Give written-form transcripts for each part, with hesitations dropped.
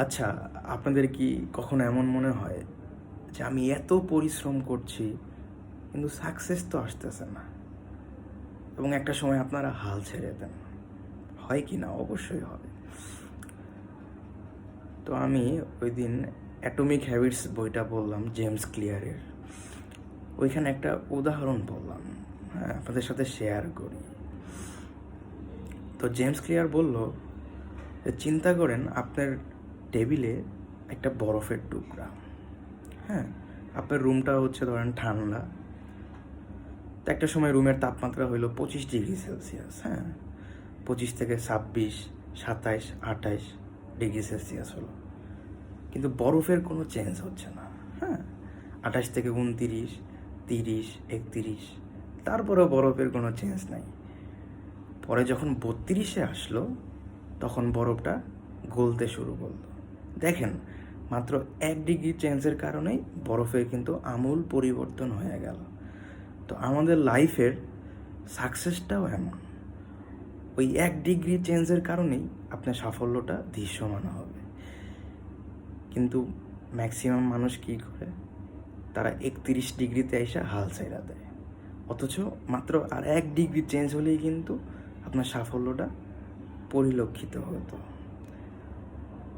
আচ্ছা, আপনাদের কি কখনো এমন মনে হয় যে আমি এত পরিশ্রম করছি কিন্তু সাকসেস তো আসতেছে না, এবং একটা সময় আপনারা হাল ছেড়ে দেন? হয় কি না? অবশ্যই হবে। তো আমি ওই দিন অ্যাটমিক হ্যাবিটস বইটা বললাম জেমস ক্লিয়ারের, ওইখানে একটা উদাহরণ বললাম, হ্যাঁ, আপনাদের সাথে শেয়ার করি। তো জেমস ক্লিয়ার বলল যে চিন্তা করেন আপনার টেবিলে একটা বরফের টুকরা, হ্যাঁ, আপনার রুমটা হচ্ছে ধরেন ঠান্ডা। তো একটা সময় রুমের তাপমাত্রা হইলো 25 ডিগ্রি সেলসিয়াস, হ্যাঁ, 25 থেকে 26, 27, 28 ডিগ্রি সেলসিয়াস হলো, কিন্তু বরফের কোনো চেঞ্জ হচ্ছে না, হ্যাঁ, 28 থেকে 29, 30, 31, তারপরেও বরফের কোনো চেঞ্জ নাই। পরে যখন 32-এ আসলো তখন বরফটা গলতে শুরু করলো। দেখেন, মাত্র 1 ডিগ্রি চেঞ্জের কারণেই বরফের কিন্তু আমূল পরিবর্তন হয়ে গেল। তো আমাদের লাইফের সাকসেসটাও এমন, ওই 1 ডিগ্রি চেঞ্জের কারণেই আপনার সাফল্যটা দৃশ্যমান হবে। কিন্তু ম্যাক্সিমাম মানুষ কী করে, তারা 31 ডিগ্রিতে এসে হাল ছাইড়া দেয়, অথচ মাত্র আর 1 ডিগ্রি চেঞ্জ হলেই কিন্তু আপনার সাফল্যটা পরিলক্ষিত হতো।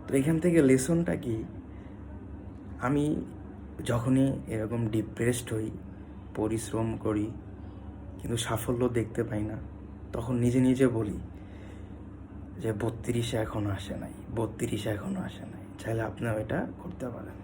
তো এখান থেকে লেসনটা কি, আমি যখনই এরকম ডিপ্রেসড হই, পরিশ্রম করি কিন্তু সাফল্য দেখতে পাই না, তখন নিজে নিজে বলি যে 32-এ এখনও আসে নাই, 32-এ এখনও আসে নাই। চাইলে আপনিও এটা করতে পারেন।